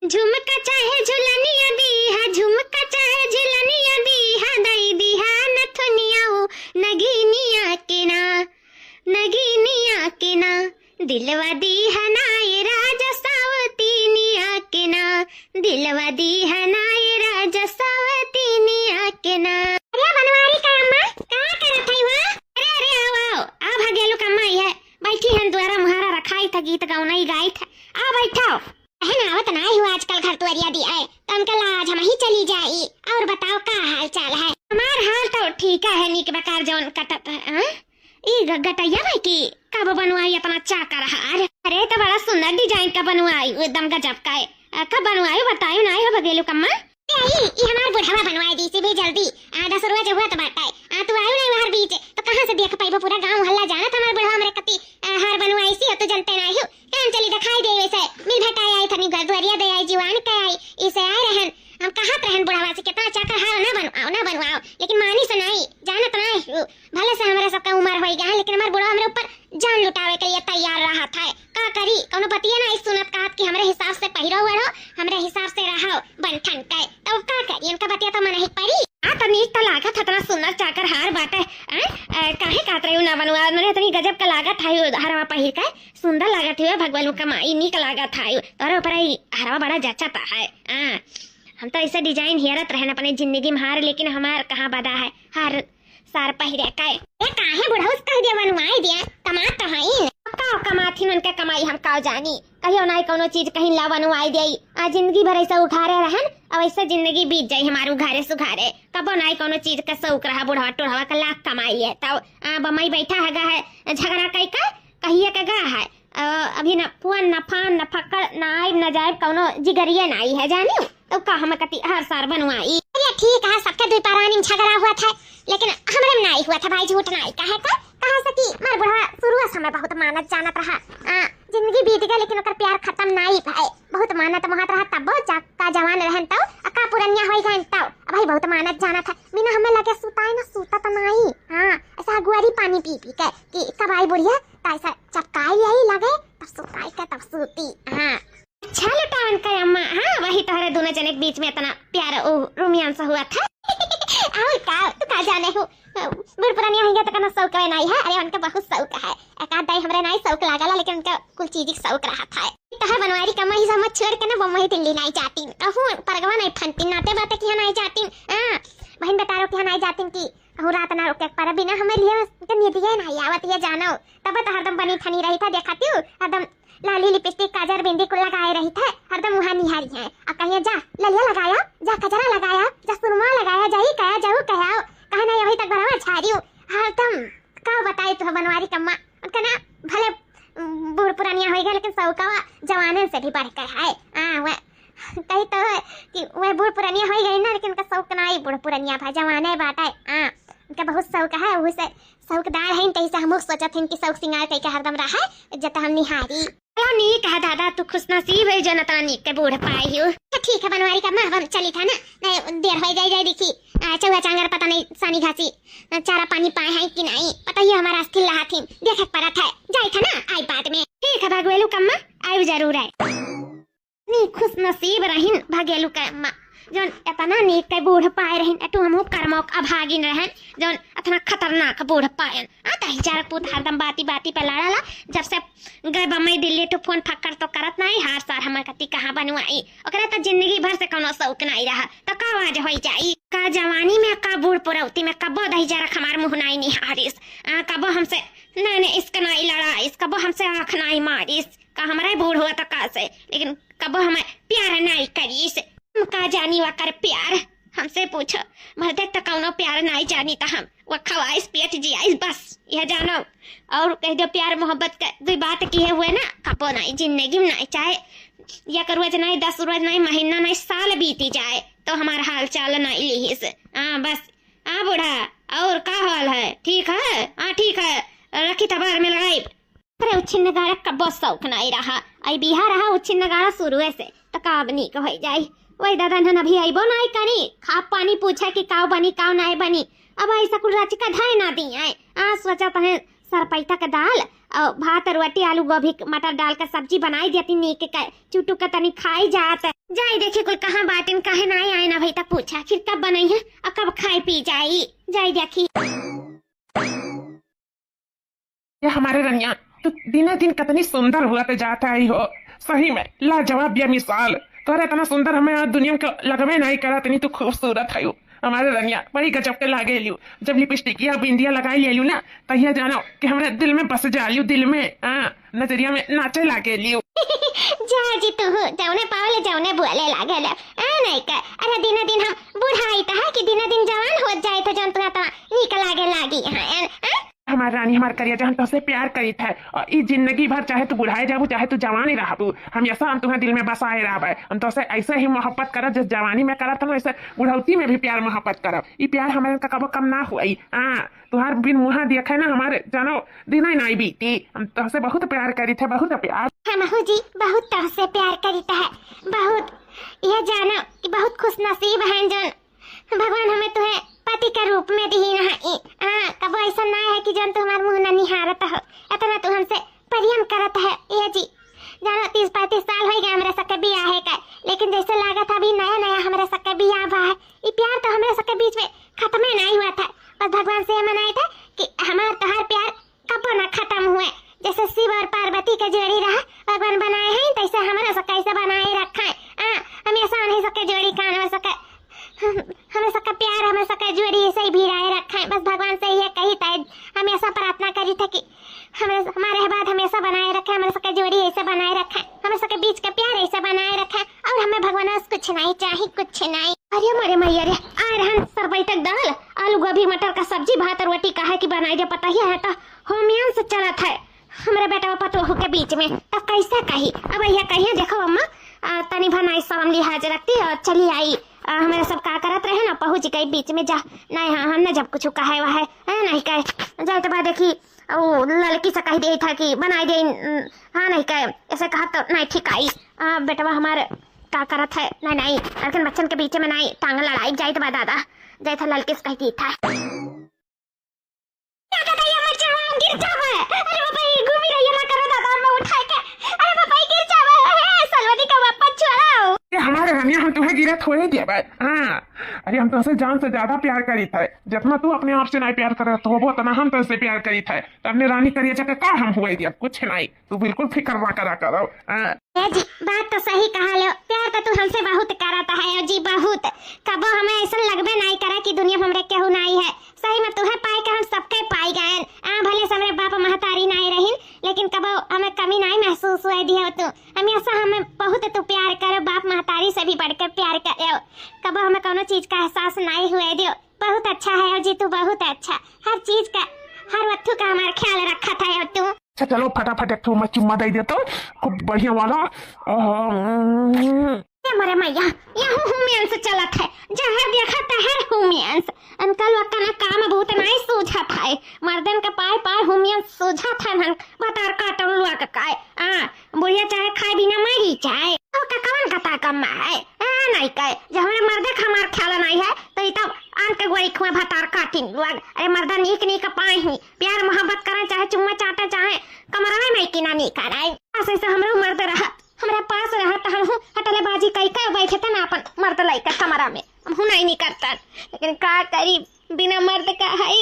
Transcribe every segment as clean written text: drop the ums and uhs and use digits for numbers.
झुमका चाहे झुलनिया दीहा, झुमका चाहे झुलनिया दीहा, दई दीहा नथुनिया ओ नगीनिया के ना, नगीनिया के ना, दिलवा दीहा नाय राजा सावतीनिया के ना, दिलवा दीहा नाय राजा सावतीनिया के ना। अरे बनवारी का अम्मा का करत हई वा? अरे अरे आओ आओ आ भागेलु कम्मा है बैठी हन द्वारा मुहारा रखाई था, गीत गाउनाई गाई था। आ बैठाओ है ना, आवत ना हुआ आजकल घर तुअरिया दी आए तो अंकल आज हम ही चली जाई। और बताओ का हाल चाल है? हमार हाल तो ठीक है, नीक बेकार जौन कटत है। ई गटैया भाई की कब बनवाई इतना अच्छा कर हार? अरे तो बड़ा सुंदर डिजाइन का बनवाई, एकदम गजब का है। कब बनवाई बताइयो ना हो बगेलू कम्मा। आई ई हमार बुढ़ावा बनवाई दी से भी जल्दी 10 रुपया हुआ तो बाटाई। तू आयो नहीं बाहर बीच तो कहां से देख पाइबो? पूरा गांव हल्ला जाना हमार बुढ़ावा हमरे कति हार बनवाई सी तो जनते नहीं हो। कान चली दिखाई दे वैसे मिल भेटाई आई थनी घर दुआरिया दे आई जीवान के आई इसे आए रहन। हम कहां रहन बुढ़ावा से कितना चाकर हाल ना बनवाओ लेकिन मानी सुनाई जानत नहीं हो। भले से हमरा सबका उम्र होई गया लेकिन हमार बुढ़वा हमरे ऊपर जान लुटावे के लिए तैयार रहा था। का करी कोनो बतिया ना सुनत कहत कि हमरे हिसाब से पहिरो वड़ो, हमरे हिसाब से रहो बनठन के तो का करी? इनका बतिया तो मन ही पड़ी। आ तो नीक तो लागत इतना सुंदर चाकर हार बाटे काहे कात रही ना बनवा रे? इतनी गजब का लागत है हरवा पहिर के सुंदर लागत है। भगवान का माई नीक लागत है तोरे ऊपर हरवा बड़ा जचता है। हम तो ऐसा डिजाइन हेरत रहन अपने जिंदगी में हार, लेकिन हमार कहाँ बदा है हार सार पहिरे के। ए काहे बुढ़ाउस कह दे बनवाई दिया कमात तो हई का कमाथी उनके कमाई हम का जानी। कहियो ना कोनो चीज कहीं ला बनवाई देई आ जिंदगी भर ऐसा उघारे रहन अब ऐसा जिंदगी बीत जाई हमार उघारे सुघारे। कबो ना कोनो चीज का शौक रहा बुढ़वा टोढ़वा का लाख कमाई है तब बमई बैठा है झगड़ा कई का कहिए का गा है। अभी न पुअन न फान न फक्कर न आइब न जाइब कोनो जिगरिये ना आई है जानी तो का हम कति हर सार बनवाई। अरे ठीक है सबके दुई पारानी झगड़ा हुआ था लेकिन हमरे में नहीं हुआ था भाई, झूठ नहीं कहे का कहां से कि मार बुढ़वा शुरू से हमें बहुत मानत जानत रहा। जिंदगी बीत गई लेकिन ओकर प्यार खत्म नहीं भाई, बहुत मानत महत रहा तब का जवान रहन तो का पुरनिया होई गन तो भाई बहुत मानत जाना था। बिना हमें लगे सुताई ना सूता तो नहीं। हां ऐसा गुआरी पानी पी पी के कि कब आई बुढ़िया तो ऐसा चपकाई यही लगे तब सुताई के तब सूती। हां अच्छा लटावन का अम्मा। हां वही तोहरे दोनों जने के बीच में इतना प्यार रोमांस हुआ था। और का तू का जाने हो बुढ़ पुरानी होंगे तो कना शौक है नहीं है? अरे उनका बहुत शौक है, एकाध दाई हमरे नहीं शौक लागला लेकिन उनका कुल चीज की शौक रहा था। तहर बनवारी का मही समझ छोड़ के ना बम्बई दिल्ली नहीं जाती कहूं परगवा नहीं फंती नाते बात कि नहीं जाती। बहन बता रहो कि नहीं जाती कि कहूं रात ना रुके पर बिना हमें लिए कन्या दिए नहीं आवत ये जानो तब तो हरदम बनी ठनी रही था देखाती हूं हरदम लाली लिपस्टिक काजर बिंदी को लगाए रही था हरदम मुहा निहारी है। अब कहिए जा ललिया लगाया जा कजरा लगाया जा सुरमा लगाया जाई कया जाऊ कया कहा नहीं अभी तक बराबर छारी हूं हरदम का बताई तो बनवारी कम्मा उनका ना भले बूढ़ पुरानिया हो गया लेकिन सौकावा जवानन से भी बढ़कर है। वह कही तो कि वह बूढ़ पुरानिया हो गई ना लेकिन उनका शौक नहीं बूढ़ पुरानिया भाई जवाने बाटा है। उनका बहुत शौक है उसे शौकदार है तैसे हम सोचत हन कि शौक सिंगार कई के हरदम रहा जत हम निहारी। चलो नीक है दादा तू खुश नसीब है जन तना नीक के बूढ़ पाई हो। ठीक है बनवारी का मां चली था ना नहीं देर हो जाई देखी चौहा चांगर पता नहीं सानी घासी चारा पानी पाए हैं कि नहीं पता ही हमारा अस्थिर रहा थी देख परत है जाई था ना आई बात में। ठीक है भागेलू कम्मा आयु जरूर है नी खुश नसीब रहिन भागेलू कम्मा जौन इतना नीक के बूढ़ पाए रहिन एटू हमहु कर्मोक अभागिन रहन जौन इतना खतरनाक बूढ़ पाए आता ही चार पुत हरदम बाती बाती पे लड़ाला जब से गए बम्बई दिल्ली तो फोन फक्कर तो करत नहीं हार सार हमर कति कहां बनवाई ओकरा तो जिंदगी भर से कोनो शौक नहीं रहा तो का आज होई जाई का जवानी में का बूढ़ पुरौती में कबो दही जरा हमार मुंह नहीं निहारिस कबो हमसे नहीं इसका नहीं लड़ा इस कबो हमसे आंख नहीं मारिस का हमारे बूढ़ हुआ तो का से लेकिन कबो हमें प्यार नहीं करीस का जानी वा कर प्यार हमसे पूछो मर्दे तो कौनो प्यार नहीं जानी तो हम वो खवाइस पेट जियाइस बस यह जानो और कह दो प्यार मोहब्बत का दो बात की है हुए ना कपो नहीं जिंदगी में नहीं चाहे या कर रोज नहीं 10 रोज नहीं महीना नहीं साल बीती जाए तो हमारा हाल चाल नहीं लीस। बस बूढ़ा और का हाल है? ठीक है ठीक है रखी तबार में लगाई। अरे उच्छिन्न गाड़ा कब्बो शौक नहीं रहा आई बिहार रहा उच्छिन्न गाड़ा शुरू से तो काब नी को हो जाए वही दादा नन अभी आईबो नहीं करी खा पानी पूछे कि काव बनी काव नहीं बनी अब ऐसा कुल राची का धाय ना दी है सोचा तहे सरपैता का दाल और भात रोटी आलू गोभी मटर डाल कर सब्जी बनाई देती नीक के चुटू के तनी खाई जात जाई देखे कोई कहाँ बाटिन कहे ना आए ना भाई तक पूछा फिर कब बनाई है और कब खाई पी जाई जाई देखी। ये हमारे रनिया तो दिन दिन कितनी सुंदर हुआ तो जाता ही हो, सही में लाजवाब या मिसाल तोरा इतना सुंदर हमें दुनिया का लगवे नहीं करा तनी तो खूबसूरत है हमारे रनिया बड़ी गजब के लागे लियो। जब लिपस्टिक या बिंदिया लगाई ले लियो ना तहिया जानो कि हमारे दिल में बस जा लियो, दिल में नजरिया में नाचे लागे लियो। जा जी तू जौने पावले जौने बोले लागे ले नहीं का अरे दिन दिन हम बुढ़ाई ता कि दिन दिन जवान हो जाए तो जन तुहा ता नीक लागे लागी हां। हमार रानी हमार करिया जहां तुझसे प्यार करी था और इस जिंदगी भर चाहे तू बुढ़ाए जाबू चाहे तू जवानी रहबू हमेशा हम तुम्हें दिल में बसाए रहबे। हम तुझसे ऐसे ही मोहब्बत करब जिस जवानी में करत हम ऐसे बुढ़ौती में भी प्यार मोहब्बत करब। ये प्यार हमारे का कबो कम ना हुई। तुहार बिन मुहा देखे ना हमारे जानो दिन नहीं बीती। हम तुझसे बहुत प्यार करी थे, बहुत प्यार। हम जी बहुत तुझसे प्यार करी था बहुत, ये जानो कि बहुत खुश नसीब है जन भगवान हमें तुम्हें पति के रूप में दी नहीं। कब ऐसा ना है कि जन तुम्हार मुंह न निहारत हो इतना तू हमसे प्रेम करत है। ये जी जानो 30-35 साल हो गए हमारे सके बियाह है का, लेकिन जैसे लागत अभी नया नया हमारे सके बियाह हुआ है। ये प्यार तो हमारे सके बीच में खत्म ही नहीं हुआ था, बस भगवान से मनाया था कि हमारा तोहार प्यार कब न खत्म हुए। जैसे शिव और पार्वती के जोड़ी रहा भगवान बनाए हैं तैसे हमारा सके ऐसे बनाए रखा है। हमेशा नहीं सके जोड़ी कान में सके हमें सबका प्यार हमें सबका जोड़ी ऐसे ही भिड़ाए रखा है। बस भगवान से ये कही था हमेशा प्रार्थना करी था कि हमारे बाद हमेशा बनाए रखे, हमें सबका जोड़ी ऐसे बनाए रखा है, हमें सबके बीच का प्यार ऐसे बनाए रखा है और हमें भगवान कुछ नहीं चाहिए कुछ नहीं। अरे मरे मैया रे आ रहन सरबई तक दाल आलू गोभी मटर का सब्जी भात और रोटी कहा कि बनाई दे पता ही है तो होमियन से चला था हमारे बेटा पतोह के बीच में तब कैसे कही। अब यह कहिए देखो अम्मा तनी भनाई शर्म लिहाज रखती और चली आई हमारे सब का करत रहे ना पहुंच गई बीच में जा नहीं। हाँ हमने जब कुछ कहा हुआ है नहीं कहे जाए तो बाद देखी वो लड़की से कह दी था कि बनाई दे। हाँ नहीं कहे ऐसे कहा तो नहीं ठीक आई बेटवा हमारे का करत है नहीं लेकिन बच्चन के बीच में नहीं टांग लड़ाई जाए तो दादा जाए था लड़के से कह दी था हमारे रनिया हम तुम्हें गिरा थोड़े दिया भाई। अरे हम तुमसे जान से ज्यादा प्यार करी था, जितना तू अपने आप से नहीं प्यार कर तो वो उतना हम तुमसे प्यार करी था। अपने रानी करिए जाकर का हम हुए दिया कुछ नहीं, तू बिल्कुल फिक्र ना करा करो। जी बात तो सही कहा लो, प्यार तो तू हमसे बहुत कराता है जी बहुत। कबो हमें ऐसा लगबे नहीं करा कि दुनिया हमरे केहू नहीं है। सही में तुम्हें पाए के हम सबके पाई गए भले से हमरे बाप महतारी नहीं रही लेकिन कबो हमें कमी नहीं महसूस हुआ दिया। तू हमेशा हमें बहुत तू प्यार करो, बाप महतारी से भी बढ़कर प्यार करो, कबो हमें कोनो चीज का एहसास नहीं हुआ दियो। बहुत अच्छा है जी तू बहुत अच्छा, हर चीज का हर वस्तु का हमारा ख्याल रखा था तू। अच्छा चलो फटाफट एक मैं चुम्मा दे देता हूँ खूब बढ़िया वाला। मरे मैया यहाँ हुमियंस चलत है जहाँ देखा तहर हुमियंस अंकल वक्का ना काम बहुत नहीं सूझा था मर्दन का पाए पाए हुमियंस सूझा था न बतार काटन लुआ का काय बुढ़िया चाहे खाए बिना मरी चाहे तो का कौन कता कम है नहीं कहे जब हमारे मर्दे का हमार ख्याल नहीं है तो तब आन के गोरी खुआ भतार काटिन लुआ। अरे मर्दा नीक नीक पाए ही प्यार मोहब्बत करे चाहे चुम्मा चाटे चाहे कमरा में किना नहीं कराए ऐसे हमरो मर्द रहा हमारे पास रहा तो हम हटले बाजी कई का बैठे थे ना अपन मर्द लइका कमरा में हम नहीं करता लेकिन का करी बिना मर्द का है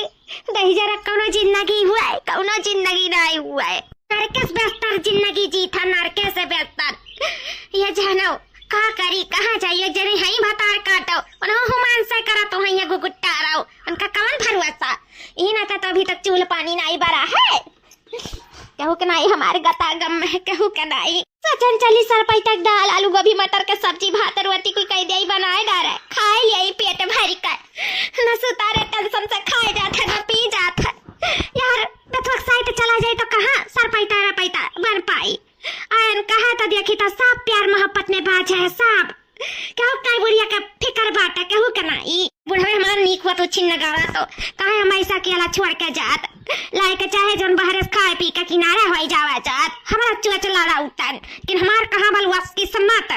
दही जरा कौनो जिंदगी हुआ है कौनो जिंदगी नहीं हुआ है। नरकेस बेहतर जिंदगी जी था नरके से बेहतर ये जानो का करी कहाँ जाइए जरे हई भतार काटो उन्हों हुमान से करा तो हई गुगुट्टा रहो उनका कौन भरवसा ई ना तो अभी तक चूल पानी नहीं भरा है कहू के नहीं हमारे गता गम में कहू के नहीं सचन चली सरपई तक दाल आलू गोभी मटर के सब्जी भात रोटी कोई कह दे बनाए डारे खाए लिया पेट भरी कर न सुतारे टेंशन से खाए जाते न पी जाते यार बेथवक साइड चला जाए तो कहाँ सरपई तारा पैता बन पाई आयन कहा तो देखी तो सब प्यार मोहब्बत में बाज है सब कहू कई बुढ़िया का फिकर बाटा कहू के नहीं बुढ़वे हमारा नीक हुआ तो छिन्न गाड़ा तो कहे हम ऐसा केला छोड़ के जात लाए के चाहे जन बाहर खाए पी के किनारे हो जावा जात हमारा चुआ चला उठन लेकिन हमार कहाँ बलुआ किस्मत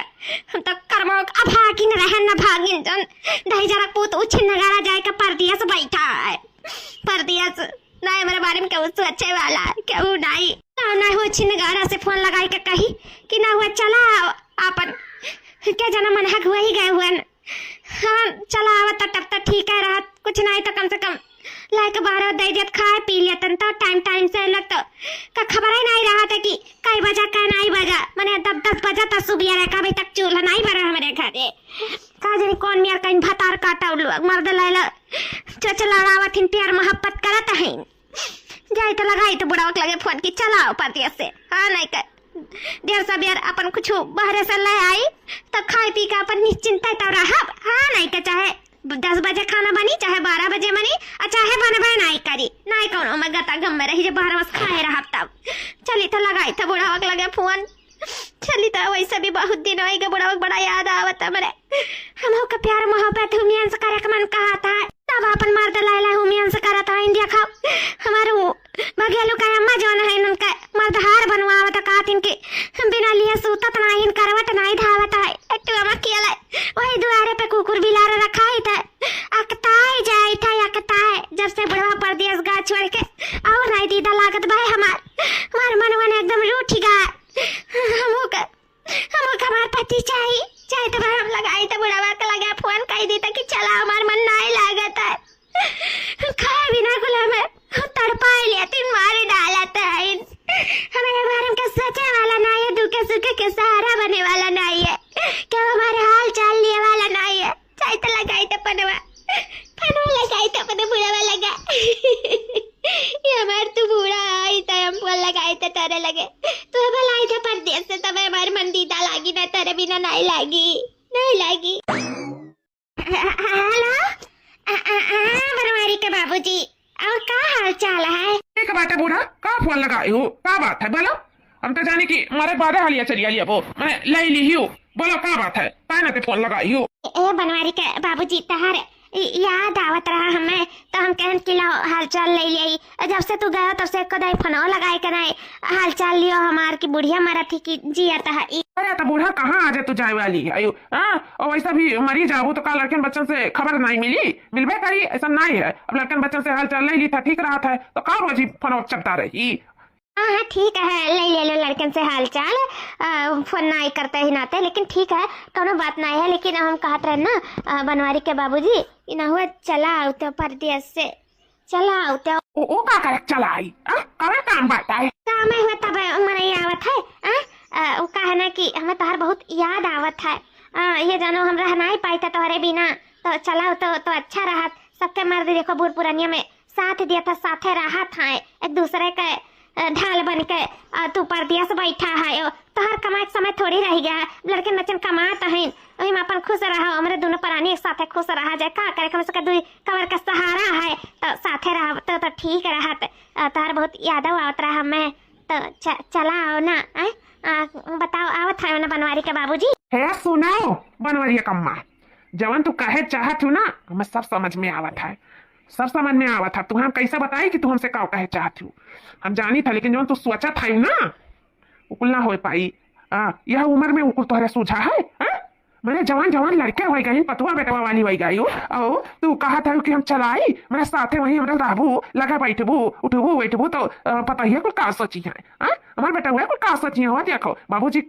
हम तो कर्मों अभागिन रहे न भागिन जन दही जरा पूत उछिन्न गाड़ा जाए के परदिया से बैठा है परदिया से नहीं मेरे बारे में केहू सोचे वाला केहू नहीं ना हो छिन गाड़ा से फोन लगाई के कही कि ना हुआ चला अपन क्या जाना मन हक हुआ ही गए हुए हाँ चला आवत तब तक ठीक है रहा कुछ नहीं तो कम से कम लाइक 12 दे दियत खाए पी लिया तन तो टाइम से लगता का खबर ही नहीं रहा था कि कई बजा का नहीं बजा मैंने 10 बजा तक सुबह रहा कभी तक चूल्हा नहीं भरा हमारे घरे का जाने कौन मेरा कहीं भतार काटा मर्द लाइला चला रावत इन प्यार मोहब्बत करत है जाए तो लगाई तो बुढ़ावक लगे फोन की चलाओ परदेस से हाँ नहीं कर देर सब यार अपन कुछ बहरे से ले आई तो खाए पी के अपन निश्चिंत तो रहा हाँ नहीं के चाहे 10 बजे खाना बनी चाहे 12 बजे बनी और चाहे बनबे नहीं करी नहीं कौन मैं गता गम में रही जो 12 बजे खाए रहा तब चली तो लगाई था बुढ़ावक लगे फोन चली तो वैसे भी बहुत दिन हो गए बुढ़ावक बड़ा याद आवत मेरे हम का प्यार मोहब्बत हुमियन से करे मन कहा था तब अपन मर्द लाइला हुमियन से करा था इंडिया खाओ हमारे बघेलू का अम्मा जोन है उनका मर्द हार बनवावत कहत इनके बिना लिए सूतत नहीं करवट नहीं धावत है एकटू अम्मा किया वही दुआरे पे कुकुर बिलार रखा ही था अकताए जाए था अकताए जब से बुढ़वा परदेस गा छोड़ के और नहीं दीदा लागत भाई हमार मन एकदम रूठ गया हमो हमार पति चाहे तो हम लगाई तो बुढ़वा का लगा फोन कह देता कि चला हमार मन नहीं लागत है खाए बिना खुला में तड़पाए लिया तीन मारे डालता है हमारे बारे में सोचे वाला नहीं है दुखे सुखे के सहारा बने वाला नहीं है क्या हमारे हाल चाल लिए वाला नहीं है चाहे तो लगाई तो पनवा लगाई तो पन बुढ़ावा लगा ये हमारे तू बूढ़ा आई तो हम फोन लगाई तो तेरे लगे तू भलाई तो परदेस से तब हमारे मन दीदा लागी ना तेरे बिना नहीं लागी हेलो बनवारी के बाबूजी और का हाल चाल है एक बात है बूढ़ा का फोन लगाई हो का बात है बोलो हम तो जाने की मारे बादे हालिया चली लिया वो मैं ले ली हूँ बोलो का बात है ना ते फोन लगाई हो ए बनवारी के बाबूजी तहार याद आवत रहा हमें तो हम कहन कि हाल चाल ले ली जब से तू गया तब से कदाई फोनो लगाए के नहीं हाल चाल लियो हमार की बुढ़िया मरा थी कि जिया था अरे तो बूढ़ा कहाँ आ जाए तू जाए वाली आयु हाँ और वैसा भी मरी जाओ तो कल लड़कन बच्चन से खबर नहीं मिलबे करी ऐसा नहीं है अब लड़कन बच्चन से हाल चाल ले ली था ठीक रहा था तो का रोज फोन चलता रही हाँ ठीक है ले लो लड़कन से हाल चाल फोन नहीं करते ही नाते लेकिन ठीक है कोनो बात नहीं है लेकिन हम कहते रहे ना बनवारी के बाबूजी ना हुआ चला तो परदेस से चला तो ओ का करे चला आई करे काम बात है काम हुआ तब मरे आवत है वो कहा ना कि हमें तोहर बहुत याद आवत है ये जानो हम रह नहीं पाई था तोहरे बिना तो चला तो अच्छा रहा सबके मर्द देखो बूढ़ पुरानिया में साथ दिया था साथे रहा था एक दूसरे के ढाल बन के तू परदेस बैठा है तोहर कमाए समय थोड़ी रह गया लड़के नचन कमात है वही में अपन खुश रहा हमारे दोनों प्राणी एक साथे खुश रहा जाए का करे कम से कम दुई कमर का सहारा है तो साथे रहा तो ठीक रहा तोहर बहुत याद आवत रहा मैं तो चला आओ ना बताओ आवत है ना बनवारी के बाबूजी है सुनाओ बनवारी कम्मा जवन तू कहे चाहत हूँ ना हमें सब समझ में आवत है सब समझ में आवा था तू हम कैसे बताई कि तू हमसे का कहे चाहती हूँ हम जानी था लेकिन जो तू सोचा था ना उकुल ना हो पाई यह उम्र में उकुल तुम्हारे सूझा है मैंने जवान लड़के हो गई पतुआ बेटवा वाली हो गई हो तू कहा था कि हम चलाई मेरे साथे वही हमारे रहबू लगा बैठबू उठबू बैठबू तो पता ही कुल का सोची है हमारे बेटा हुआ कुल का सोची है देखो बाबूजी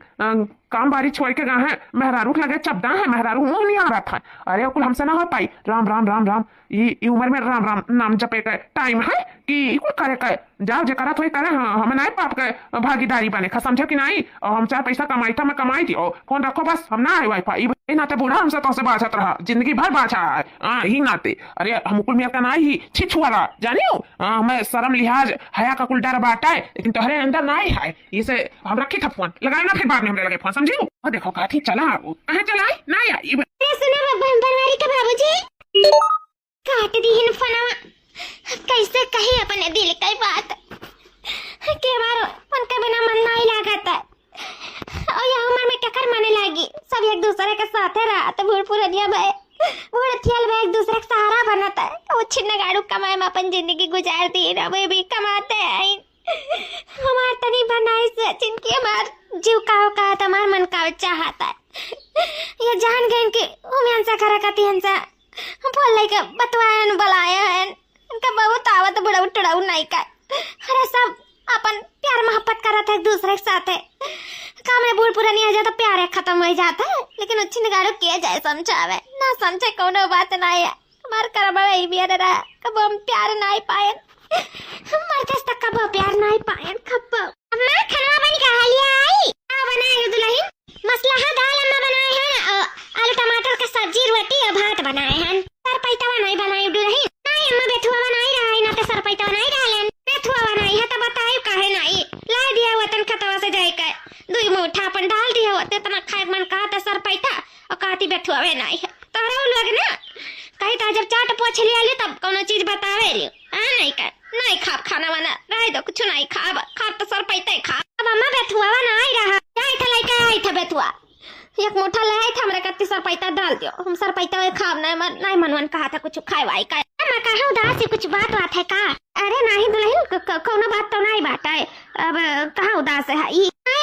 काम बारी छोड़ के गए हैं मेहरारू लगे चपदा है मेहरारू मुंह नहीं आ रहा था अरे कुल हमसे ना हो पाई राम राम राम राम ये उम्र में राम राम नाम जपे का टाइम है कि कुल करे का जाओ जे करा थोड़ी करे हमें नहीं पाप के भागीदारी बने खा समझे कि नहीं और हम 4 पैसा कमाई था मैं कमाई थी और कौन रखो बस हम ना आए वाईफाई नाते बूढ़ा हमसे तो बाझत रहा जिंदगी भर बाझा है ही नाते अरे हम कुल मेरा का ना ही छिछुआरा जानियो मैं शर्म लिहाज हया का कुल डर बाटा है लेकिन तुम्हारे अंदर नहीं है इसे हम रखी था फोन लगाए ना फिर बाद में हमने लगे फोन समझियो और देखो काठी चला कहाँ चला नहीं आई सुनो बनवारी के बाबूजी काट दी हिन फोनवा कैसे कही अपने दिल की बात के मारो मन के बिना मन नहीं लागता और यह उम्र में क्या कर माने लगी सब एक दूसरे के साथ रहा तो बूढ़ पुरानिया भाई बूढ़ थियल में एक दूसरे का सहारा बनता है वो छिन्न गाड़ू कमाए में अपन जिंदगी गुजारती है वे भी कमाते हैं हमार तनी बनाई से जिनकी हमार जीव का होगा तो हमार मन का चाहता है ये जान गए कि उम्र से करा करती हंसा बोल के बतवान बुलाया है उनका बहुत आवत बड़ा उठड़ाऊ नहीं का अरे सब अपन प्यार मोहब्बत करत है एक दूसरे के साथ है। काम में बूढ़ पुरानी आ जाता प्यार खत्म हो जाता है, लेकिन अच्छी निगाड़ो किया जाए समझावे ना समझे कोनो बात ना है। हमार करम वही भी रहा कब हम प्यार ना ही पाए, हमारे तक कब प्यार ना ही पाए कब। अम्मा खाना बन के लिया आई बनाए दुल्हन, मसला है दाल अम्मा बनाए हैं, आलू टमाटर का सब्जी रोटी और भात बनाए हैं। सर पैतवा नहीं बनाई दुल्हन, नहीं अम्मा बेथुआ बनाई रहा ना तो सर पैतवा नहीं डालन, बेथुआ बनाई है तो बताई काहे नहीं ला दिया वतन खतवा से जाए के दुई मुठा अपन डाल दिया होते तना खाए मन कहा तो सर पैता और कहती बेथुआ नहीं है तोरा लोग ना कहीं तो जब चाट पोछ लिया ले तब कोनो चीज बतावे लियो नहीं कर नहीं खाब खाना वाना रह दो कुछ नहीं खाब खाब तो सर पैते खा। अब अम्मा बेथुआ नहीं रहा जाई था लेके आई था बेथुआ एक मुठा लाए था हमरा कत्ती सर पैता डाल दियो हम सर पैता वे खाब नहीं मनवन कहा था कुछ खाए वाई का मैं कहा उदास कुछ बात है का। अरे नहीं दुल्हन कोनो बात तो नहीं बात है, अब कहाँ उदास है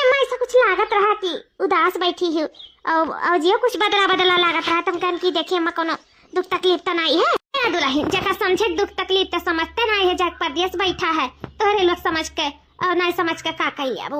मैं ऐसा कुछ लागत रहा कि उदास बैठी हूँ और जियो कुछ बदला लागत रहा तुम कन की देखिए मैं कोनो दुख तकलीफ तो नहीं है दुल्हन जगह समझे दुख तकलीफ तो समझते नहीं है जग परदेश बैठा है तोहरे लोग समझ के और नहीं समझ के का कही अब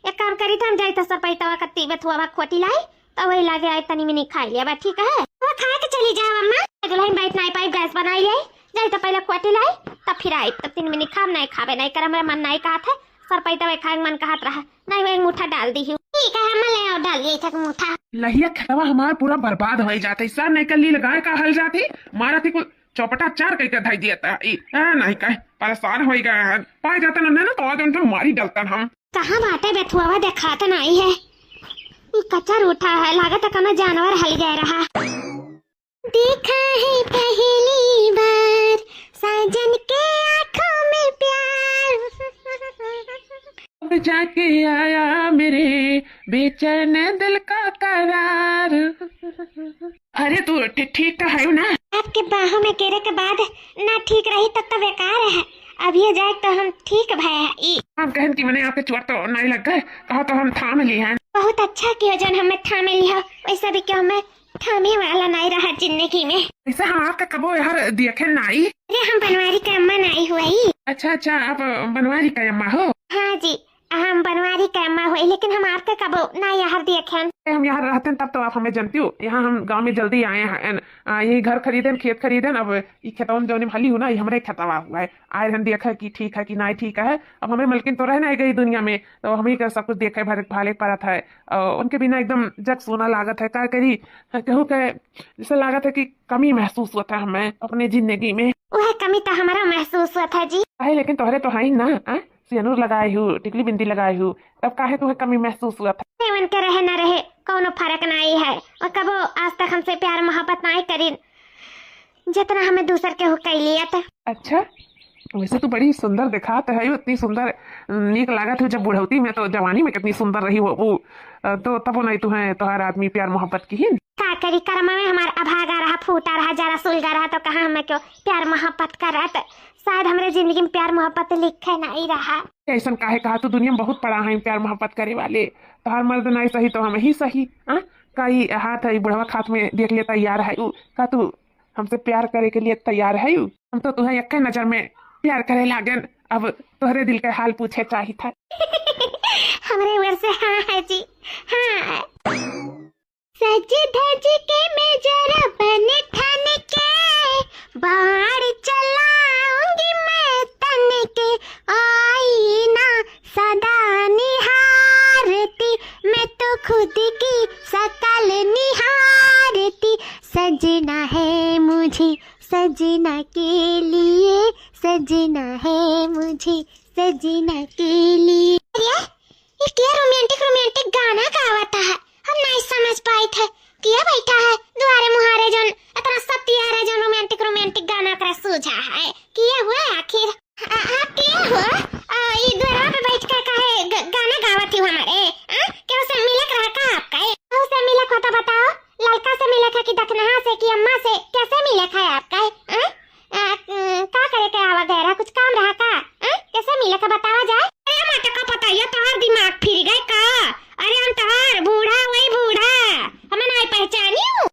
एक काम करी था हम जाए तो सब पैतवा कत्ती बेथुआ खोटी लाई तो वही लागे आए तनी में नहीं खा लिया बा ठीक है वो खा के चली जाओ अम्मा दुल्हन बैठ नहीं पाई गैस बनाई ले जाए तो पहले खोटी लाई तब फिर आई तब 3 मिनट खाब नहीं खावे नहीं कर मेरा मन नहीं कहा था सर पैतवा खाए मन कहत रहा नहीं वो एक मुठा डाल दी ठीक है हम ले और डाल दिए मुठा लहिया खतवा हमार पूरा बर्बाद हो जाते सर नहीं कर ली लगाए का हल जाती मारा थी कुल चौपटा 4 कई का धाई दिया था नहीं कह परेशान हो गया पाए जाता ना तो आज उनको मारी डलता हम कहाँ बाटे बेथुआ देखा तो नहीं है कचर उठा है लागत कनो जानवर हल जा रहा। देखा है पहली बार साजन के आँखों में प्यार जाके आया मेरे बेचैन दिल का करार। अरे तू ठीक तो है ना? आपके बाहों में गिरे के बाद ना ठीक रही तब तो बेकार है, अब ये जाए तो हम ठीक भय। आप कहन की मैंने आपके चोट तो नहीं लग गए कहा तो हम थाम ली हैं। बहुत अच्छा किया जन हमें थामे लिया, वैसा भी क्यों मैं थामे वाला नहीं रहा जिंदगी में। ऐसा हम आपका कबो यार देखे नहीं। अरे हम बनवारी का अम्मा नहीं हुई। अच्छा आप बनवारी का अम्मा हो? हाँ जी हम बनवारी का अम्मा हुई, लेकिन हम आपका कबो ना यहाँ देखे। हम यहाँ रहते हैं तब तो आप हमें जानती हो। यहाँ हम गांव में जल्दी आए हैं, यही घर खरीदे खेत खरीदे। अब ये खेतवा जो भली हूँ ना ये हमारे खेतवा हुआ है, आए हम देखा कि ठीक है कि नहीं ठीक है। अब हमें मलकिन तो रहना गई दुनिया में तो हम ही का सब कुछ देखे भाले पड़ा था। उनके बिना एकदम जग सोना लागत है। क्या करी कहूँ के जैसे लागत है कि कमी महसूस हुआ था हमें अपने जिंदगी में। वह कमी तो हमारा महसूस हुआ था जी। है लेकिन तोहरे तो है ही ना, सिंदूर लगाई हूँ, टिकली बिंदी लगाई हूँ, तब काहे तुम्हें कमी महसूस हुआ था? मन के रहे न रहे कोनो फर्क नहीं है, और कबो आज तक हमसे प्यार मोहब्बत नहीं करी जितना हमें दूसर के हुक्का लिया था। अच्छा वैसे तो बड़ी सुंदर दिखात है, इतनी सुंदर नीक लागत है। जब बुढ़ौती में तो जवानी में कितनी सुंदर रही वो तो तब नहीं तुम्हें तुम्हारा आदमी प्यार मोहब्बत की ही का करी कर्म में हमारा अभागा रहा, फूटा रहा, जरा सुलगा रहा, तो कहा हमें क्यों प्यार मोहब्बत कर रहा था। शायद हमारे जिंदगी में प्यार मोहब्बत लिखे नहीं रहा। ऐसा काहे कहा, तो दुनिया में बहुत पड़ा है प्यार मोहब्बत करे वाले। तो हर मर्द नहीं सही तो हम ही सही। कई हाथ है बुढ़वा खात में देख लिया तैयार है का तू हमसे प्यार करे के लिए तैयार है। हम तो तुम्हें एक नजर में प्यार करे लागन, अब तुम्हारे दिल का हाल पूछे चाहिए था। हमारे वर से हाँ है जी हाँ। सज धज के मैं जरा बन ठन के बाहर चलाऊंगी मैं तन के, आईना सदा निहारती मैं तो खुद की शकल निहारती। सजना है मुझे सजना के लिए, सजना है मुझे सजना के लिए। ये क्या रोमांटिक गाना गावता है, हम नहीं समझ पाए थे। किया बैठा है दुआरे मुहारे जोन इतना सब तैयार है, जो रोमांटिक गाना कर सूझा है। किया हुआ आखिर आप किया हुआ ये द्वारा पे बैठ कर काहे गाना गावती हो हमारे। क्या उसे मिलक रहा का आपका? उसे मिलक हो तो बताओ, लड़का से मिलक है कि दखनहा से कि अम्मा से, कैसे मिलक है आपका? का करे के आवा गहरा कुछ काम रहा का? कैसे मिलक है बतावा जाए। अरे माता का पता है तोहर दिमाग फिर गए का? अरे हम तोहर बूढ़ा वही बूढ़ा हमें नहीं पहचानी हूँ।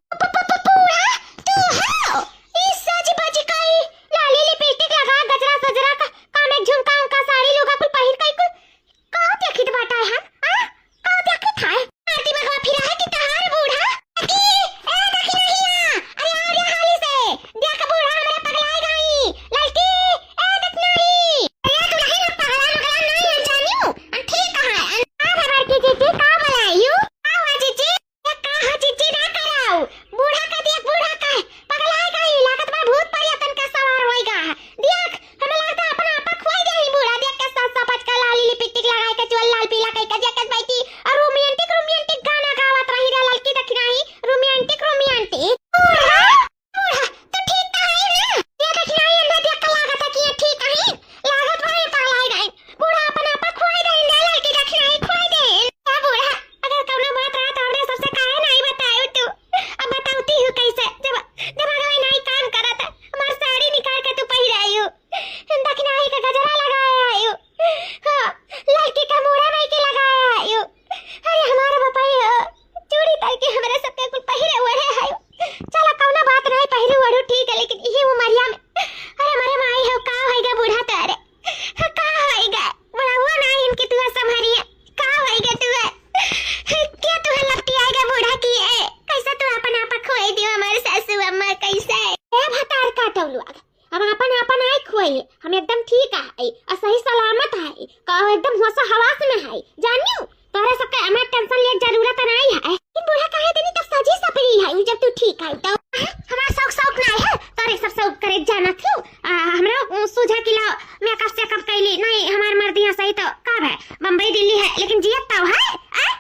ठीक है तो हमारा शौक शौक नहीं है तोरे सब शौक करे जाना थी हमरा सूझा कि ला मैं कब से कब कैली नहीं हमार मर्दी है सही तो कब है बम्बई दिल्ली है लेकिन जियत तो है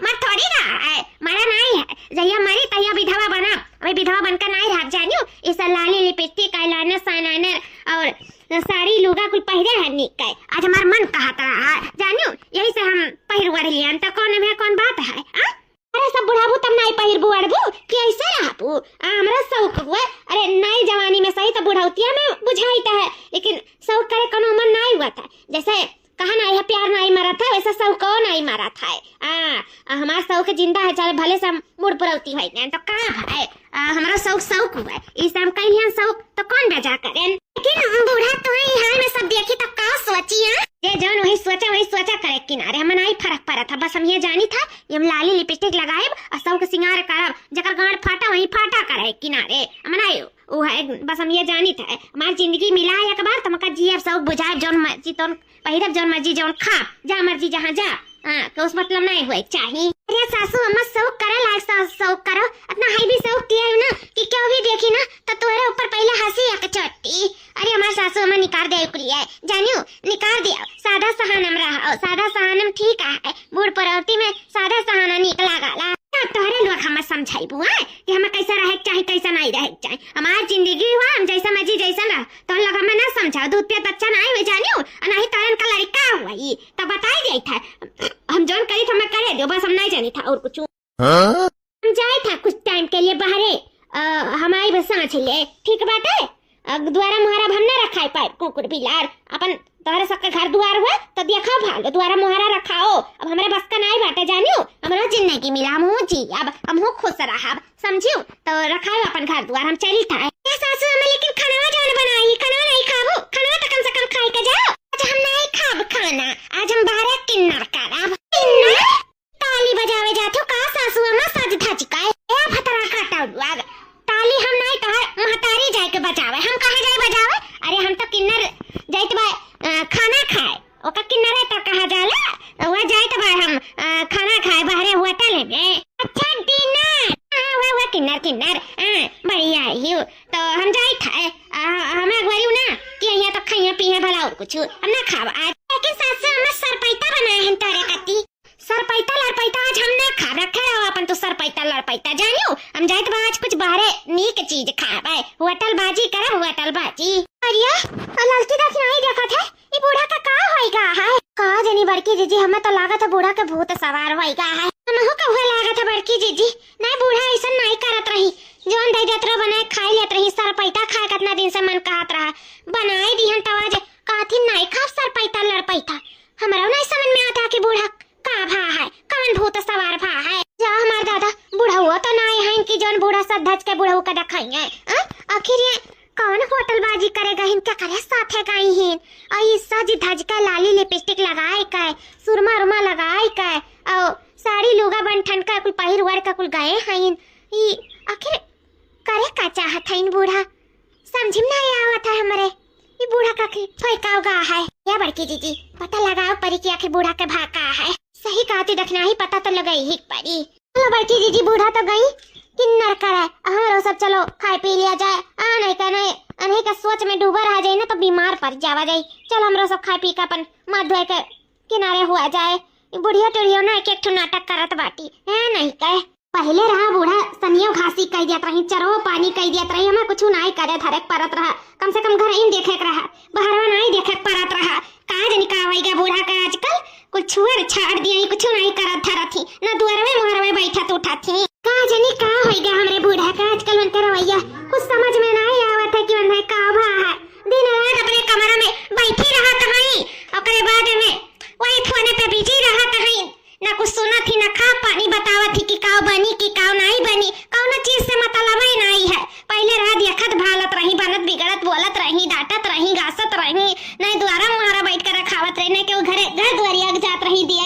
मर थोड़ी ना है मरा नहीं है जहिया मरी तहिया विधवा बना अभी विधवा बनकर नहीं रह जानियो इस लाली लिपस्टिक आईलाइनर साइलाइनर और साड़ी लुगा कुल पहरे है निक के आज हमार मन कहत रहा जानियो यही से हम पहिर वड़ लियन तो कौन में कौन बात है अरे सब बुढ़ाबू तब नहीं पहिर बुआड़बू कि ऐसे रहबू हमरा शौक हुआ अरे नई जवानी में सही तो बुढ़ौतिया में बुझाईता है लेकिन शौक करे कोनो मन नहीं हुआ था जैसे कहा ना यह प्यार नहीं मरा था वैसा शौक को नहीं मरा था हमारा शौक जिंदा है चाहे भले से मुड़ पुरौती है तो कहा है हमारा शौक शौक हुआ इस हम कहीं शौक तो कौन बजा करें लेकिन बूढ़ा तो है हाल में सब देखी तो का सोची है ये जौन वही सोचा करे किनारे हम नहीं फर्क पड़ा था बस हम ये जानी था ये हम लाली लिपस्टिक लगाए और शौक सिंगार करब जकर गांठ फाटा वही फाटा करे किनारे हम नहीं वो है बस हम ये जानी था हमारी जिंदगी मिला एक बार तुमका जियब शौक बुझाए जौन मर्जी तो पहिरब जौन मर्जी जौन खा जा मर्जी जहाँ जा तो उस मतलब नहीं हुए चाहिए अरे सासू अम्मा शौक करे लायक शौक करो अपना हाई भी शौक किया है ना कि क्यों भी देखी ना तो तुम्हारे ऊपर पहले हंसी या चोटी अरे हमारे सासू अम्मा निकाल दे है जानियो निकाल दिया सादा सहानम रहा सादा सहानम ठीक है बूढ़ परौती में सादा सहाना निकला गाला तोहरे लोग हमें समझाई बुआ कि हमें कैसा रहे चाहे कैसा नहीं रहे चाहे हमारी जिंदगी हुआ हम जैसा मर्जी जैसा रह तो लोग हमें ना समझाओ दूध पिया अच्छा नहीं हुए जानियो नहीं तोरन का लड़का हुआ ये तो बताई जाई था हम जौन करी था मैं करे दो बस हम नहीं जानी था और कुछ हम जाए था कुछ टाइम के लिए बाहरे हमारी बस सांच ले ठीक बात है द्वारा मुहारा हमने रखा है पाइप कुकुर बिलार अपन तोहरे सबका घर द्वार हुआ तो देखा भालो द्वारा मुहारा रखाओ अब हमारे बस का नहीं बाटे जानियो हमारा जिंदगी मिला हम हो जी अब हम हो खुश रहा समझियो तो रखाओ अपन घर द्वार हम चली था सासू हमें लेकिन खाना जौन बनाई खाना नहीं खाबो खाना तो कम से कम खाई के जाओ आज हम नहीं खाब खाना आज हम बाहर किन्नर करब किन्नर ताली बजावे जातो का सासू अम्मा सज धज का ए फतरा काटा ताली हम नहीं तो महतारी जाए के बजावे हम कहाँ जाए बजावे अरे हम तो किन्नर जाए तो खाना खाए ओका किन्नर है तो कहाँ जाला वह जाए तो हम खाना खाए बाहरे होटल में अच्छा डिनर वह किन्नर किन्नर बढ़िया है तो हम जाए था हमें बोलू ना कि यहाँ तो खाइया पिए भला और कुछ हम ना खावा आज लेकिन सासू हमें सरपैता बनाए हैं तोरे कती सरपैता लड़पैता आज हम ना खा रखे रहो अपन तो सरपैता लड़पैता जानियो हम जाए तो आज कुछ बाहरे नीक चीज खावे होटल बाजी करब होटल बाजी अरिया लड़की देख नहीं देखा था ये बूढ़ा का होएगा है का जनी बड़की जीजी हमें तो लागत है बूढ़ा के भूत सवार होएगा है हमहु का हुए लागत है बड़की जीजी नहीं बूढ़ा ऐसा नहीं करत रही जोन दे देत रहो बनाए खाई लेत रही सरपैता खाए कितना दिन से मन कहत रहा बनाए दिहन तवाज काथी नहीं खा सरपैता लड़पैता हमरा नहीं समझ में आता कि बूढ़ा का भा है कौन भूत सवार भा है जा हमार दादा बूढ़ा हुआ तो नहीं है कि जोन बूढ़ा सब धज के बूढ़ा का दिखाएंगे आखिर ये कौन होटल बाजी करेगा इनका करे साथे गई हैं और ये सज धज के लाली लिपस्टिक लगाए के सुरमा रुमा लगाए के और साड़ी लुगा बन ठन का कुल पहिर वड़ का कुल गए हैं ये आखिर करे का चाहत है इन बूढ़ा समझ में नहीं आवत है हमारे ये बूढ़ा का फेंका गा है या बड़की जीजी पता लगाओ परी की आखिर बूढ़ा के भाका है सही कहती देखना ही पता तो लगा ही पड़ी चलो बड़की जीजी बूढ़ा तो गई किन्नर करे हमारो सब चलो खाए पी लिया जाए नहीं कहना अनही का सोच में डूबा रह जाए ना तो बीमार पड़ जावा जाए चलो हमरो सब खाए पी का अपन मत धोए के किनारे हुआ जाए बुढ़िया टुढ़िया ना एक एक नाटक करत बाटी है नहीं कहे पहले रहा बूढ़ा सनियो घासी कह दिया रही चरो पानी कह दिया रही हमें कुछ नहीं करे धरक परत रहा कम से कम घर ही देखे रहा बाहर नहीं देखे परत रहा कहा जनी का होएगा बूढ़ा का आजकल कुछ छुअर छाड़ दिया कुछ नहीं करत धरा थी ना दुआर में मोहर में बैठा उठा थी कहा जनी का होएगा हमरे बूढ़ा का आजकल मन करवैया कुछ समझ में नहीं आवत है कि मन का भा है दिन रात अपने कमरा में बैठी रहा कहीं ओकरे बाद में वही फोन पे बिजी रहा कहीं ना कुछ सुना थी ना खा पानी बतावा थी कि काव बनी कि काव नहीं बनी कौन चीज से मतलब ही नहीं है पहले रह देखत भालत रही बनत बिगड़त बोलत रही डांटत रही गासत रही नहीं द्वारा मुहारा बैठ कर खावत रही नहीं के घरे घर द्वारिया जात रही दिया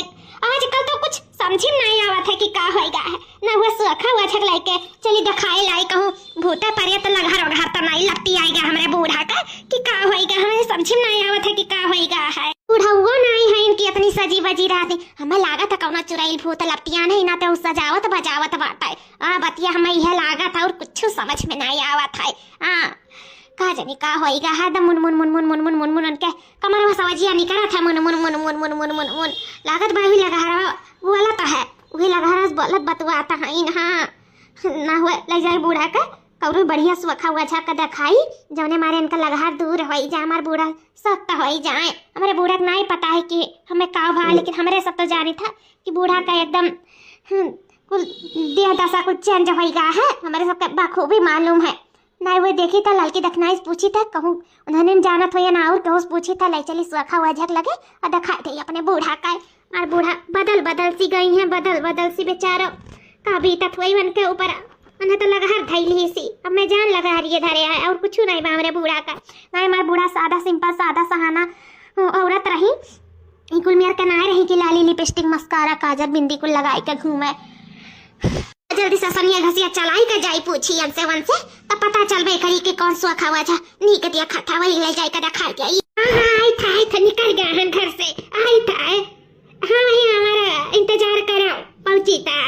आजकल तो कुछ समझ में नहीं आवत है कि का होएगा है ना हुआ सुखा हुआ छक लाइके चली दिखाए लाई कहूं भूते परिया तो लगा रोगा तो नहीं लगती आएगा हमारे बूढ़ा का कि का होएगा हमें समझ में नहीं आवत है कि का होएगा है बूढ़ा हुआ नहीं है इनकी अपनी सजी बजी रहती हमें लागत कौना चुराइल भूत लपटिया नहीं ना तो सजावत बजावत बाटे बतिया हमें यह लागत और कुछ समझ में नहीं आवत है का जानी का होएगा हरदम मुन मुन मुन मुन मुन मुन मुन मुन उनके कमर में सवजिया निकला था मुन मुन मुन मुन मुन मुन मुन मुन लागत भाई लगा रहा बोला तो है वही लगा रहा बोलत बतवाता है इन हाँ ना हुए ले जाए बूढ़ा का कौरू बढ़िया सुखा हुआ झाका दिखाई जौने मारे इनका लगार दूर हो जाए हमारे बूढ़ा सख्त हो जाए हमारे बूढ़ा को नहीं पता है कि हमें का भा लेकिन हमारे सब तो जानी था कि बूढ़ा का एकदम कुल देह दशा कुछ चेंज हो गया है हमारे सबका बखूबी मालूम है नहीं वो देखी था लड़की देखना पूछी था कहूँ उन्होंने जाना था या ना और कहूँ पूछी था ले चली सुखा हुआ झक लगे और दिखाई थे अपने बूढ़ा का और बूढ़ा बदल बदल सी गई है बदल बदल सी बेचारा का बीतत हुई मन के ऊपर उन्हें तो लगार धैली सी अब मैं जान लगा रही धरे है और कुछ नहीं बा हमारे बूढ़ा का नहीं हमारा बूढ़ा सादा सिंपल सादा सहाना औरत रही कुल मेर के ना रही कि लाली लिपस्टिक मस्कारा काजल बिंदी कुल लगाई के घूमे जल्दी से सनिया घसिया चलाई के जाई पूछी हमसे वन से तब पता चल बे करी कि कौन सुखा हुआ था निकटिया खट्टा वही ले जाई के दिखा के आई था निकल गया है घर से आई था हाँ भैया हमारा इंतजार करो पहुंची था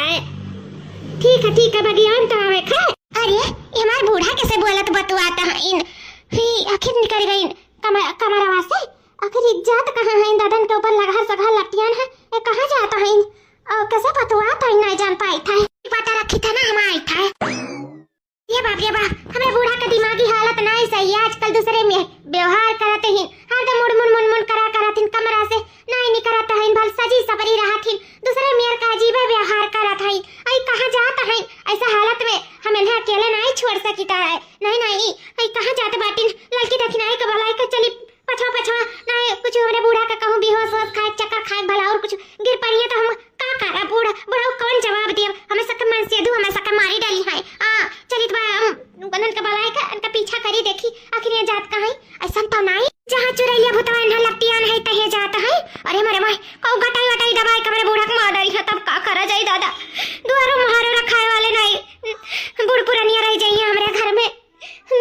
ठीक है बगियान तो आवे खा अरे ये हमारा बूढ़ा कैसे बोलत बतवाता है इन आखिर निकल गई कमरवा से आखिर इज्जत कहाँ है इन दादन के ऊपर लगा सगा लपटियान है ये कहाँ जाता है इन और कैसे बतवाता है नहीं जान पाई था पता रखी था ना हम आई था ये बाप हमें बूढ़ा का दिमागी हालत नहीं सही है आजकल दूसरे में व्यवहार करते हैं हर दम मुड़ मुड़ मुड़ मुड़ करा करथिन कमरा से नहीं करता है भल सजी सपरी रहथिन दूसरे मेयर का अजीब व्यवहार करत है आई कहां जाता है ऐसा हालत में हम इन्हें अकेले नहीं छोड़ सकता है नहीं आई कहां जाते बाटिन लड़की देखी नहीं के भलाई के चली पछवा नहीं कुछ हमरे बूढ़ा का कहूं बेहोश होश खाए चक्कर खाए भला और कुछ गिर पड़ी तो हम का करा बूढ़ा कौन जवाब दे हमें सक मन से दू हमें सक मारी डाली है चलित बा बनन का भलाई का इनका पीछा करी देखी आखिर ये जात कहां ऐसा तो नहीं जहां चुरैलिया भूतवा इन्हा लपटियान है तहे जाता है अरे मरे माय कौ गटाई दबाई कमरे बूढ़ा को मार डाली है तब का करा जाई दादा दुआरो मुहारो रखाए वाले नहीं बूढ़ पुरानिया रह जाइए हमारे घर में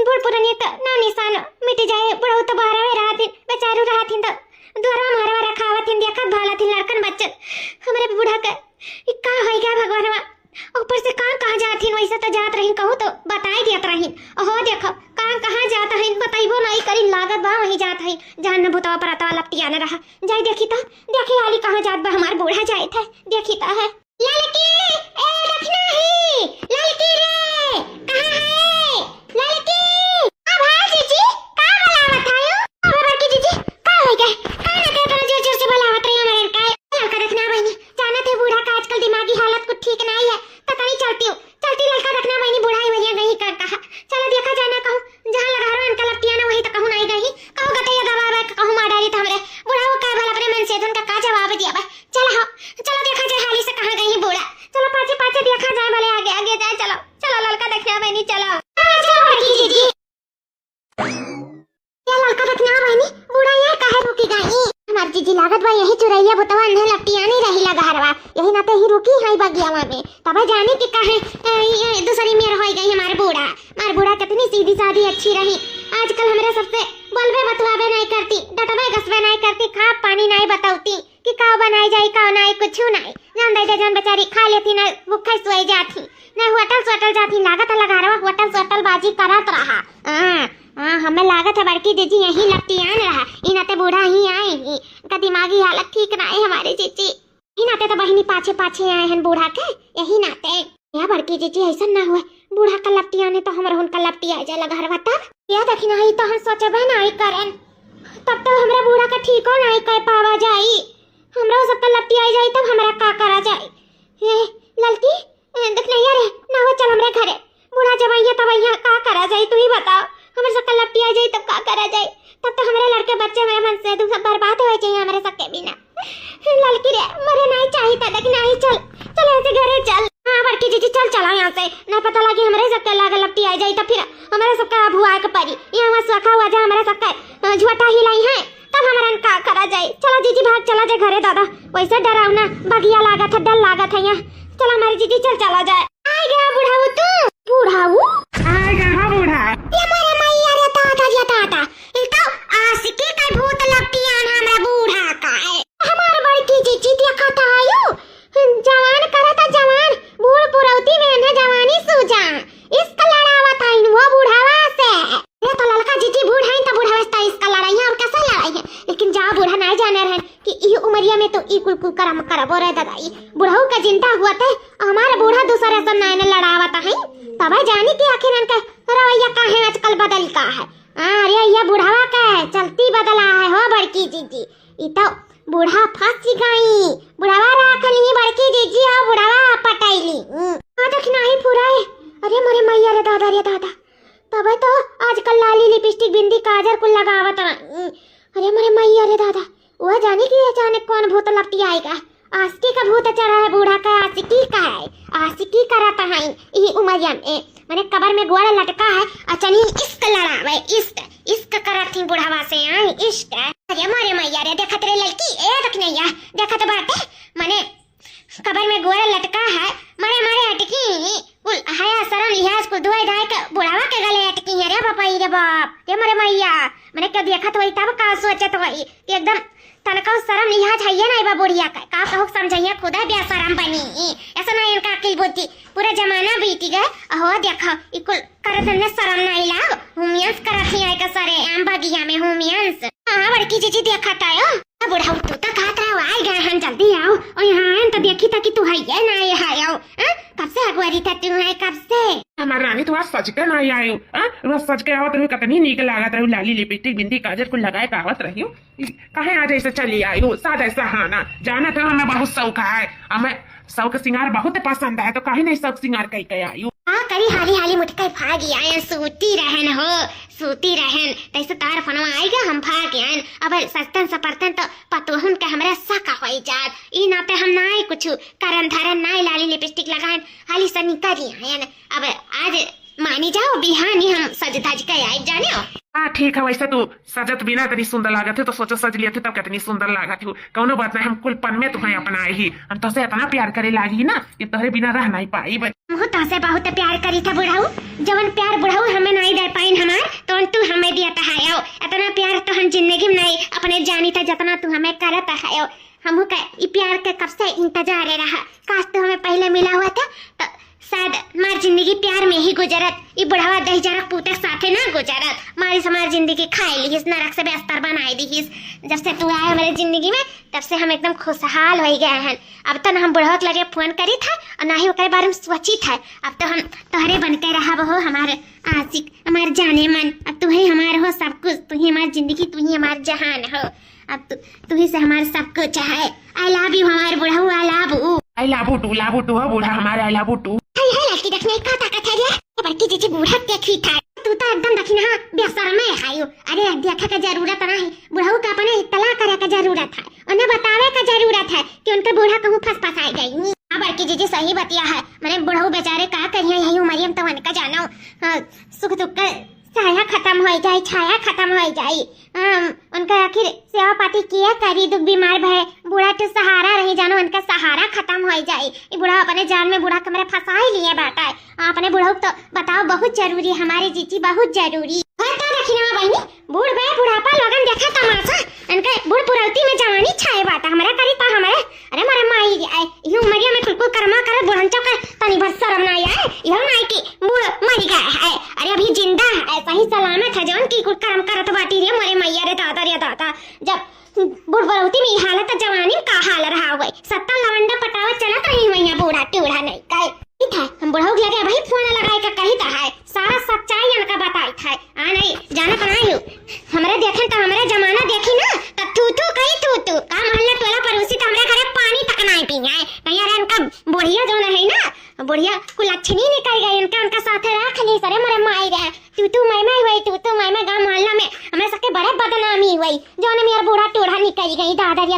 बूढ़ पुरानिया तो ना निशान मिट जाए बुढ़ऊ तो बाहर में रहा दिन बेचारू रहा थिन तो दुआरो मुहारो रखावत थिन देखत भाला थिन लड़कन बच्चन हमारे बूढ़ा का का होई गया भगवानवा ऊपर से कहां जाथिन वैसे तो जात रही कहूं तो बताई दियत रही ओहो देखो कहां जाता है बताइबो नहीं करी लागत बा वही जात है जान न भूतवा परतवा लपटिया न रहा जाई देखी तो देखी हाली कहां जात बा हमार बूढ़ा जाए था देखी तो है लड़की ए रखना ही लड़की रे कहां है लड़की अब हां जीजी का बुलावत आयो अब बड़की जीजी का हो गए का न के जोर जोर से बुलावत रही हमारे का लड़का देखना बहनी जाना थे बूढ़ा का आजकल दिमागी हालत कुछ ठीक नहीं है तो कहीं चलती लड़का देखना बहनी बुढ़ाई वही गई कर कहा चलो देखा जाना कहूं जहां लगा रहा इनका लपटिया ना वही तो कहूं नहीं गई कहूं गटैया दबावे कहूं मार डाली हमरे बूढ़ा वो का भला अपने मन से उनका का जवाब दिया बा चलो देखा जाए हाली से कहां गई बूढ़ा चलो पाछे देखा जाए भले आगे जाए चलो लड़का देखना बहनी चलो जीजी क्या लड़का देखना बहनी बूढ़ा ये काहे रुकी गई हमार जीजी लागत बा यही चुरैया बुतवा इन्हें लपटिया नहीं रही लगा हरवा यही नाते ही रुकी है बगियावा में तब जाने कि काहे ये दूसरी मेर हो गई हमारे बूढ़ा कितनी सीधी सादी अच्छी रही आजकल हमारे सबसे बोलबे बतवाबे नहीं करती डटबे गसबे नहीं करती खा पानी नहीं बताऊती कि का बनाई जाई का नहीं कुछ नहीं जान दे जान बेचारी खा लेती ना भूखे सोई जाती ना होटल जाती लागत लगा रहा होटल बाजी करत रहा हमें लागत है बड़की जीजी यही लपटियान रहा इनाते बूढ़ा ही आए का दिमागी हालत ठीक ना है हमारे जीजी ही नाते तो बहिनी पाछे आए हैं बूढ़ा के यही नाते या बड़की जीजी ऐसा ना हुए बूढ़ा का लपटियाने तो हमर हुनका लपटिया जा लगा रहा तब या देखी नहीं तो हम सोचबे नहीं करन तब तो हमरा बूढ़ा का ठीक हो नहीं कह पावा जाई हमरा सबका लपटिया जाई तब हमरा का करा जाई ये लड़की देख नहीं रे ना हो चल हमरे घरे बूढ़ा जब आइए तब यहाँ का करा जाई तू ही बताओ हमारे सबका लपटिया जाई तब का करा जाई तब तो हमारे लड़के बच्चे मेरे मन से सब बर्बाद हो जाए हमारे सबके बिना लड़की रे मरे नहीं चाहिए था लेकिन नहीं चल ऐसे घरे चल हाँ बड़की जीजी चल यहाँ से ना पता लगे हमारे सबके लाग लपटिया जाई तब फिर हमारे सबका भुआ के परी ये हमारा सुखा हुआ जा हमारे सबका झुटा हिलाई है तब हमारा का करा जाए चलो जीजी भाग चला जाए घरे दादा वैसे डरावना बगिया लागत है डर लागत है यहाँ चलो हमारी जीजी चला जाए आ गया बुढ़ाऊ तू बुढ़ाऊ आ गया हाँ बूढ़ा ये मारे मैया रे ताता ये तो आशिकी का भूत लपटियान हमरा बूढ़ा का है हमारे बड़की इसका लड़ावत है वो बुढ़ावा से। ये तो लड़का जीजी बूढ़ है तो बुढ़ावा से इसका लड़ाई है और कैसा लड़ाई है। लेकिन जा बूढ़ा नहीं जाने रहे कि ई उमरिया में तो ई कुल कुल करम करबो रे दादाई। बुढ़ऊ का चिंता हुआ थे हमारा बूढ़ा दूसरे से नए लड़ावत है तब जानी कि आखिर इनका रवैया का है आजकल बदल का है। अरे ये बुढ़ावा का है चलती बदला है हो बड़की जीजी। ई तो बूढ़ा फंस गई बुढ़ावा राखली बड़की जीजी और बुढ़ावा पटाईली देखना ही पूरा है। अरे मोरे मैया रे दादा तब तो आजकल लाली लिपस्टिक बिंदी काजर कुल लगावत। अरे मोरे मैया रे दादा वह जाने की अचानक कौन भूत लपटी आएगा। आशिकी का भूत चढ़ा है बूढ़ा का आशिकी का है आशिकी कराता है ये उमरिया में मैंने कबर में गोड़ा लटका है अचानी इश्क लड़ावे इश्क करत थी बुढ़ावा से इश्क। अरे मोरे मैया रे देखत रे लड़की ए रखनैया देखत बाटे माने कबर में गोड़ा लटका है मरे अटकी कुल हया शरम लिहाज को धोए धाए के बुढ़ावा के गले अटकी है रे बापा रे बाप रे मोरे मैया मैंने क्या देखत होई तब का सोचत होई एकदम तनका शरम लिहाज है नहीं बा बुढ़िया का कहू समझैया खुदा बिया शरम बनी ऐसा नहीं इनका अकिल बुद्धि पूरा जमाना बीती गए अहो देखो इकुल करत ने शरम नहीं लाओ हुमियंस करत ही आए का सरे एम बगिया में हुमियंस हां बड़की जीजी देखत आयो बुढ़ा तू तो कहत रहो आए गए हम जल्दी आओ और यहां तो देखी था कि तू है या नहीं है आओ कब से अगवारी था तू है कब से हमार रानी तो आज सज के नहीं आयु रोज सज के आवत रही कितनी नीक लागत रही लाली लिपस्टिक बिंदी काजर कुल लगाए के आवत रही कहे आज ऐसे चली आयु सादा सहाना जाना तो हमें बहुत शौक है हमें शौक सिंगार बहुत पसंद है तो कहीं नहीं शौक सिंगार कही के आयु करी हाली हाली मुटका भागी आए सूती रहन तैसे तार फनवा आएगा हम भाग आए अब सस्तन सपरतन तो पतोहन के हमरे सका होई जात ई नाते हम नाई कुछ करन धरन नाई लाली लिपस्टिक लगान हाली सनी करी आयन अब आज मानी जाओ बिहानी हम सज धज के आए जाने हाँ ठीक है वैसे तू सजत बिना तनी सुंदर लागत है तो सोचो सज लिया थे तब कितनी सुंदर लागत है कौनो बात नहीं हम कुल पन में तुम्हें अपनाए ही हम तो से इतना प्यार करे लागी ना कि तोहरे बिना रह नहीं पाई बहुत प्यार करी था बुढ़ाऊ जवन प्यार बुढ़ाऊ हमें नहीं दे पाइन हमार तो तू हमें दिया है इतना प्यार तो हम जिंदगी में नहीं अपने जानी था जितना तू हमें करता है हम प्यार के कब से इंतजार रहा काश तो हमें पहले मिला हुआ था तो शायद हमारी जिंदगी प्यार में ही गुजरत ये बुढ़ावा दही जरक पूते साथे ना गुजरत हमारी हमारी जिंदगी खाई ली नरक से बेस्तर बनाई दी जब से तू आया हमारी जिंदगी में तब से हम एकदम खुशहाल हो गए हैं। अब तो हम बुढ़वा के लगे फोन करी था और ना ही उसके बारे में सोची था अब तो हम तोहरे बन के रहा हो हमारे आशिक हमारे जाने मन अब तू ही हमारे हो सब कुछ तू ही हमारी जिंदगी तू ही हमारे जहान हो अब तू ही से हमारे सब कुछ है। आई लव यू हमारे बुढ़ऊ आई लव टू हो बूढ़ा हमारे आई लव टू लड़की देखने का ताकत है रे बड़की जीजी बूढ़ा देखी था तू तो एकदम देखना बेशरम है हायो अरे देखा का जरूरत नहीं बुढ़ऊ का अपने इत्तला करे का जरूरत है उन्हें बतावे का जरूरत है कि उनके बूढ़ा कहूं फंस गई। बड़की जीजी सही बतिया है मैंने बुढ़ऊ बेचारे का करिए यही मरियम तो उनका जानो सुख दुख का छाया खत्म हो जाए छाया खत्म हो जाए उनका आखिर सेवा पाती किया करी दुख बीमार भय बूढ़ा तो सहारा रही जानो उनका सहारा खत्म हो जाए ये बूढ़ा अपने जान में बूढ़ा कमरे फंसा ही लिए बाटा है अपने बूढ़ा तो बताओ बहुत जरूरी हमारी जीजी बहुत जरूरी बूढ़ बे बुढ़ापा लगन देखा तमाशा इनके बूढ़ पुरौती में जवानी छाए बाटा हमारा करी तो हमारे अरे मारे माई आए ये उमरिया में कुल करमा करे बुढ़ंचो का तनी भर शर्म ना आए यह नहीं कि बूढ़ मर गया है अरे अभी जिंदा है सही सलामत है जवन की कुल कर्म करत बाटी रे मारे मैया रे दादा जब बूढ़ बुढ़ौती में हालत जवानी का हाल रहा हुआ सत्ता लवंडा पटावा चला तो ही वही बूढ़ा टेढ़ा नहीं कहे था हम बुढ़ऊ लगे भाई फोन लगाए का कही था है सारा सच्चाई इनका बताई था नहीं जाना तो नहीं हमरे देखे तो हमरे जमाना देखी ना तो तू कही का मोहल्ला टोला पड़ोसी तो हमरे घरे पानी तक नहीं पीए कहीं अरे इनका बुढ़िया जो है ना बुढ़िया को लक्षणी निकल गई इनका उनका साथ रख ली सरे मरे माई रहे तू मैं गांव मोहल्ला में हमरे सबके बड़े बदनामी हुई जो ने मेरा बूढ़ा टोढ़ा निकल गई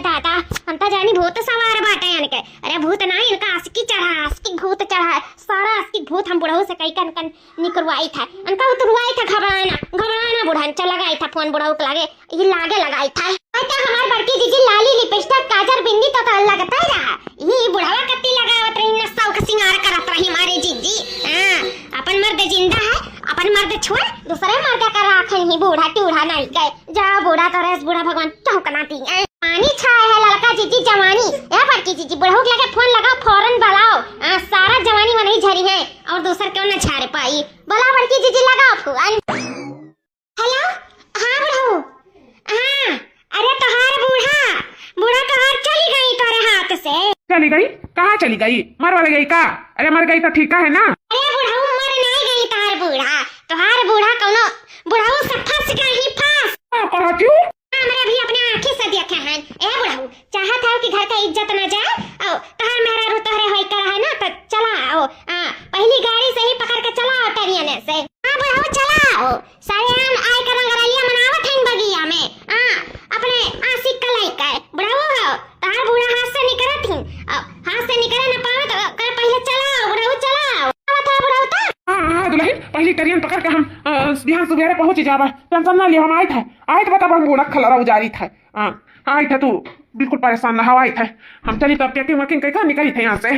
दादा हम तो जानी भूत सवार बाटे इनके अरे भूत नहीं इनका आशिकी भूत चढ़ा सारा आशिकी भूत हम बुढ़ऊ से कई कन निकलवाई था उनका उतरवाई था घबराना बुढ़ा चला गई था फोन बुढ़ऊ के लागे ये लागे लगाई था हमारे बड़की जीजी लाली लिपस्टिक काजर बिंदी तो लगता ही रहा ये बुढ़ावा कत्ती लगावत रही न शौक सिंगार करत रही हमारे जीजी अपन मर्द जिंदा है अपन मर्द छोड़ दूसरे मर्द का राखन ही बूढ़ा टूढ़ा नहीं गए जा बूढ़ा तो रेस बूढ़ा भगवान चौकना दी पानी छाया है लड़का जीजी जवानी ए बड़की जीजी बुढ़ऊ लगे फोन लगाओ फौरन बुलाओ सारा जवानी में नहीं झरी है और दूसर क्यों ना झाड़ पाई बोला बड़की जीजी लगाओ फोन हेलो हाँ बुढ़ऊ हाँ अरे तोहार बूढ़ा तोहार चली गई तोरे हाथ से चली गई? कहाँ चली गई? मर वाले गई का? अरे मर गई तो ठीक है ना। अरे बुढ़ऊ मर नहीं गई तोहार बूढ़ा कौनो बुढ़ऊ से फंस गई फंस कहती हूँ हमरे भी अपने आंखें से देखे हैं ए बुढ़ऊ चाहत है कि घर का इज्जत न जाए और तोहार मेहरा रू तोहरे होई कर है ना तो चला आओ पहली गाड़ी से ही पकड़ के चला आओ टरियने से हां बुढ़ऊ चला आओ सारे हम आए कर रंगरलिया मनावत हैं बगिया में अपने आशिक का लइका बुढ़ऊ हो तोहार बूढ़ा हाथ से निकलत ही हाथ से निकले न पावे तो कर पहले चला आओ बुढ़ऊ चला आओ आवत है बुढ़ऊ ता हाँ दुल्हन पहली ट्रेन पकड़ के हम बिहान सुबेरे पहुंच जावा। टेंशन ना लियो, हम आए थे बता हम गोड़ा खलरा उजारी थे। आए थे तू बिल्कुल परेशान ना हवाई थे हम चली तब पैकिंग वैकिंग करके निकली थे यहाँ से।